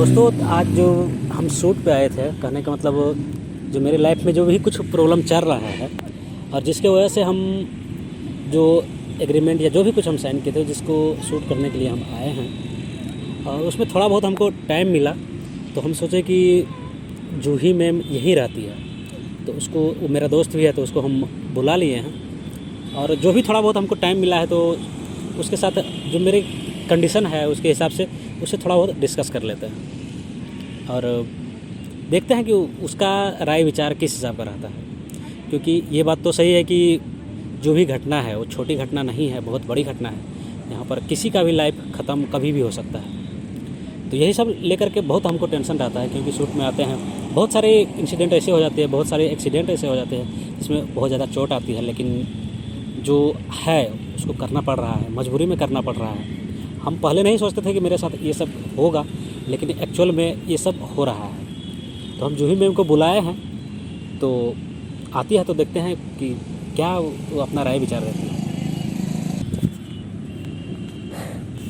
दोस्तों, आज जो हम शूट पे आए थे, कहने का मतलब जो मेरे लाइफ में जो भी कुछ प्रॉब्लम चल रहा है और जिसके वजह से हम जो एग्रीमेंट या जो भी कुछ हम साइन किए थे जिसको शूट करने के लिए हम आए हैं, और उसमें थोड़ा बहुत हमको टाइम मिला तो हम सोचे कि जूही मैम यहीं रहती है तो उसको, वो मेरा दोस्त भी है तो उसको हम बुला लिए हैं। और जो भी थोड़ा बहुत हमको टाइम मिला है तो उसके साथ जो मेरी कंडीशन है उसके हिसाब से उससे थोड़ा बहुत डिस्कस कर लेते हैं और देखते हैं कि उसका राय विचार किस हिसाब का रहता है। क्योंकि ये बात तो सही है कि जो भी घटना है वो छोटी घटना नहीं है, बहुत बड़ी घटना है। यहाँ पर किसी का भी लाइफ ख़त्म कभी भी हो सकता है। तो यही सब लेकर के बहुत हमको टेंशन रहता है, क्योंकि शूट में आते हैं बहुत सारे इंसिडेंट ऐसे हो जाते हैं, बहुत सारे एक्सीडेंट ऐसे हो जाते हैं जिसमें बहुत ज़्यादा चोट आती है, लेकिन जो है उसको करना पड़ रहा है, मजबूरी में करना पड़ रहा है। हम पहले नहीं सोचते थे कि मेरे साथ ये सब होगा, लेकिन एक्चुअल में ये सब हो रहा है। तो हम जूही मैम को बुलाए हैं, तो आती है तो देखते हैं कि क्या वो अपना राय विचार देती है।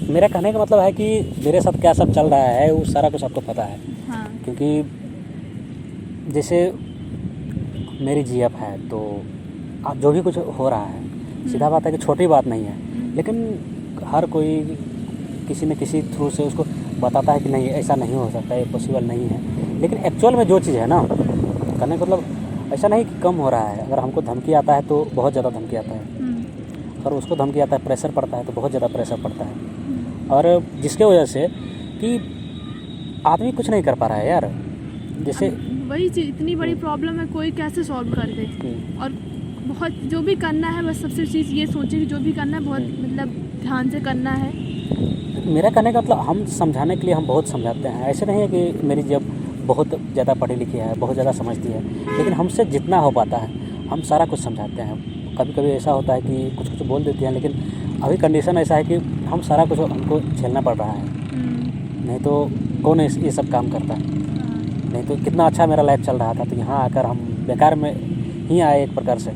मेरा कहने का मतलब है कि मेरे साथ क्या सब चल रहा है वो सारा कुछ आपको पता है। हाँ। क्योंकि जैसे मेरी जीएफ है तो अब जो भी कुछ हो रहा है, सीधा बात है कि छोटी बात नहीं है, लेकिन हर कोई किसी न किसी थ्रू से उसको बताता है कि नहीं ऐसा नहीं हो सकता, ये पॉसिबल नहीं है। लेकिन एक्चुअल में जो चीज़ है ना, कहने का मतलब ऐसा नहीं कि कम हो रहा है। अगर हमको धमकी आता है तो बहुत ज़्यादा धमकी आता है, और उसको धमकी आता है, प्रेशर पड़ता है तो बहुत ज़्यादा प्रेशर पड़ता है। और जिसके वजह से कि आदमी कुछ नहीं कर पा रहा है यार। जैसे वही चीज़, इतनी बड़ी प्रॉब्लम है, कोई कैसे सॉल्व कर दे। और बहुत जो भी करना है बस सबसे चीज़ ये सोचे कि जो भी करना है बहुत मतलब ध्यान से करना है। मेरा कहने का मतलब हम समझाने के लिए हम बहुत समझाते हैं। ऐसे नहीं है कि मेरी जब बहुत ज़्यादा पढ़ी लिखी है, बहुत ज़्यादा समझती है, लेकिन हमसे जितना हो पाता है हम सारा कुछ समझाते हैं। कभी कभी ऐसा होता है कि कुछ कुछ बोल देती हैं, लेकिन अभी कंडीशन ऐसा है कि हम सारा कुछ हमको झेलना पड़ रहा है। नहीं तो कौन ये सब काम करता है। नहीं तो कितना अच्छा मेरा लाइफ चल रहा था, तो यहाँ आकर हम बेकार में ही आए एक प्रकार से,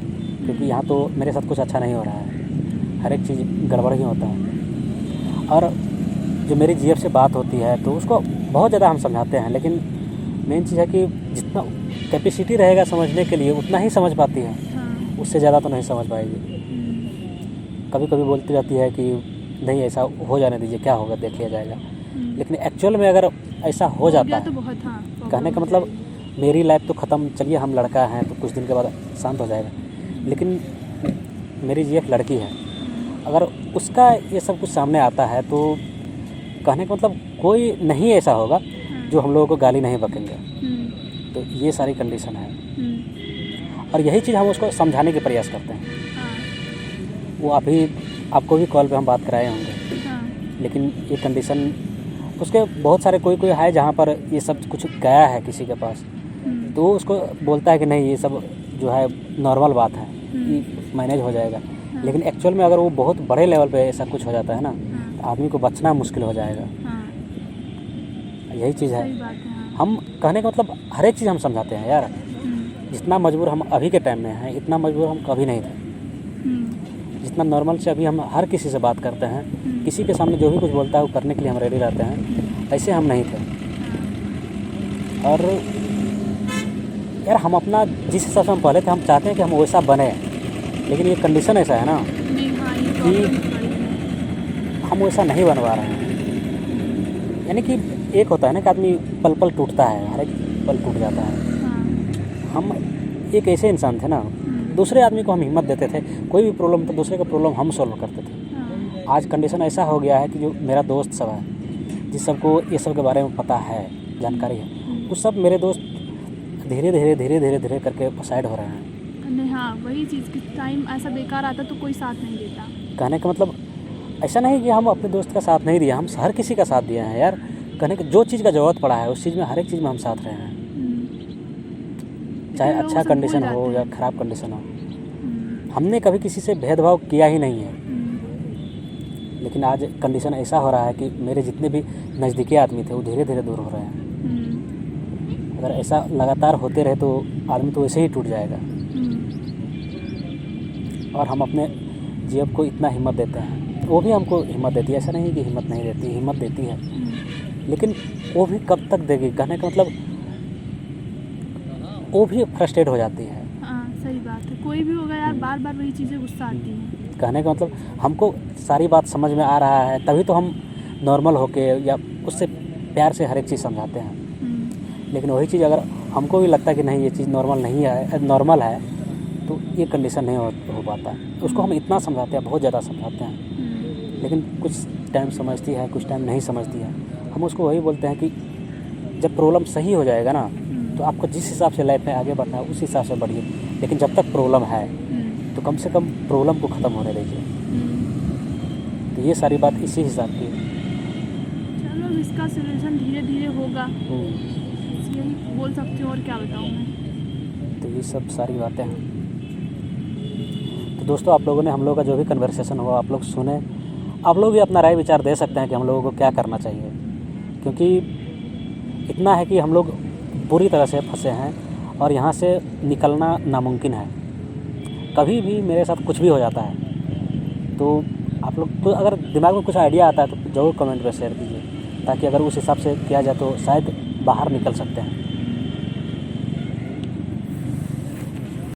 क्योंकि यहाँ तो मेरे साथ कुछ अच्छा नहीं हो रहा है, हर एक चीज़ गड़बड़ ही होता है। और जो मेरी जीएफ से बात होती है तो उसको बहुत ज़्यादा हम समझाते हैं, लेकिन मेन चीज़ है कि जितना कैपेसिटी रहेगा समझने के लिए उतना ही समझ पाती है, उससे ज़्यादा तो नहीं समझ पाएगी। कभी कभी बोलती रहती है कि नहीं ऐसा हो जाने दीजिए, क्या होगा देख लिया जाएगा। लेकिन एक्चुअल में अगर ऐसा हो जाता है तो बहुत, कहने का मतलब मेरी लाइफ तो ख़त्म, चलिए हम लड़का हैं तो कुछ दिन के बाद शांत हो जाएगा, लेकिन मेरी जीएफ लड़की है, अगर उसका ये सब कुछ सामने आता है तो कहने का मतलब कोई नहीं ऐसा होगा जो हम लोगों को गाली नहीं बकेंगे। तो ये सारी कंडीशन है, और यही चीज़ हम उसको समझाने के प्रयास करते हैं। वो अभी आपको भी कॉल पे हम बात कराए होंगे, लेकिन ये कंडीशन उसके बहुत सारे कोई है जहाँ पर ये सब कुछ गया है किसी के पास, तो वो उसको बोलता है कि नहीं ये सब जो है नॉर्मल बात है, ये मैनेज हो जाएगा। लेकिन एक्चुअल में अगर वो बहुत बड़े लेवल पे ऐसा कुछ हो जाता है ना, तो आदमी को बचना मुश्किल हो जाएगा। यही चीज़ है। हम कहने का मतलब हर एक चीज़ हम समझाते हैं यार। जितना मजबूर हम अभी के टाइम में हैं, इतना मजबूर हम कभी नहीं थे। जितना नॉर्मल से अभी हम हर किसी से बात करते हैं, किसी के सामने जो भी कुछ बोलता है वो करने के लिए हम रेडी रहते हैं, ऐसे हम नहीं थे। और यार हम अपना जिस हिसाब से हम पहले थे हम चाहते हैं कि हम वैसा बने, लेकिन ये कंडीशन ऐसा है ना कि हम वैसा नहीं बन पा रहे हैं। यानी कि एक होता है ना कि आदमी पल पल टूटता है, हर एक पल टूट जाता है। हम एक ऐसे इंसान थे ना, दूसरे आदमी को हम हिम्मत देते थे, कोई भी प्रॉब्लम तो दूसरे का प्रॉब्लम हम सॉल्व करते थे। आज कंडीशन ऐसा हो गया है कि जो मेरा दोस्त सब है, जिस सबको ये सब के बारे में पता है, जानकारी है, वो सब मेरे दोस्त धीरे धीरे करके साइड हो रहे हैं। हाँ, वही चीज़ कि टाइम ऐसा बेकार आता तो कोई साथ नहीं देता। कहने का मतलब ऐसा नहीं कि हम अपने दोस्त का साथ नहीं दिया, हम हर किसी का साथ दिए हैं यार। कहने का जो चीज़ का ज़रूरत पड़ा है उस चीज़ में, हर एक चीज़ में हम साथ रहे हैं, चाहे अच्छा कंडीशन हो या ख़राब कंडीशन हो। हमने कभी किसी से भेदभाव किया ही नहीं है। लेकिन आज कंडीशन ऐसा हो रहा है कि मेरे जितने भी नज़दीकी आदमी थे वो धीरे धीरे दूर हो रहे हैं। अगर ऐसा लगातार होते रहे तो आदमी तो वैसे ही टूट जाएगा। और हम अपने जीएफ को इतना हिम्मत देते हैं, वो भी हमको हिम्मत देती है। ऐसा नहीं कि हिम्मत नहीं देती, हिम्मत देती है, लेकिन वो भी कब तक देगी, कहने का मतलब वो भी फ्रस्ट्रेट हो जाती है। हाँ सही बात है, कोई भी होगा यार, बार बार वही चीज़ें गुस्सा आती हैं। कहने का मतलब हमको सारी बात समझ में आ रहा है, तभी तो हम नॉर्मल होके या उससे प्यार से हर एक चीज़ समझाते हैं। लेकिन वही चीज़ अगर हमको भी लगता है कि नहीं ये चीज़ नॉर्मल नहीं है, नॉर्मल है, तो ये कंडीशन नहीं हो पाता। उसको हम इतना समझाते हैं, बहुत ज़्यादा समझाते हैं, लेकिन कुछ टाइम समझती है, कुछ टाइम नहीं समझती है। हम उसको वही बोलते हैं कि जब प्रॉब्लम सही हो जाएगा ना, तो आपको जिस हिसाब से लाइफ में आगे बढ़ना है उस हिसाब से बढ़िए, लेकिन जब तक प्रॉब्लम है तो कम से कम प्रॉब्लम को ख़त्म होने दीजिए। तो ये सारी बात इसी हिसाब की है। चलो इसका सोल्यूशन धीरे धीरे होगा, यही बोल सकती हूँ, और क्या बताऊँ मैं। तो ये सब सारी बातें हैं। तो दोस्तों, आप लोगों ने हम लोगों का जो भी कन्वर्सेशन हुआ आप लोग सुने, आप लोग भी अपना राय विचार दे सकते हैं कि हम लोगों को क्या करना चाहिए, क्योंकि इतना है कि हम लोग बुरी तरह से फंसे हैं और यहाँ से निकलना नामुमकिन है। कभी भी मेरे साथ कुछ भी हो जाता है, तो आप लोग तो अगर दिमाग में कुछ आइडिया आता है तो ज़रूर कमेंट में शेयर कीजिए, ताकि अगर उस हिसाब से किया जाए तो शायद बाहर निकल सकते हैं।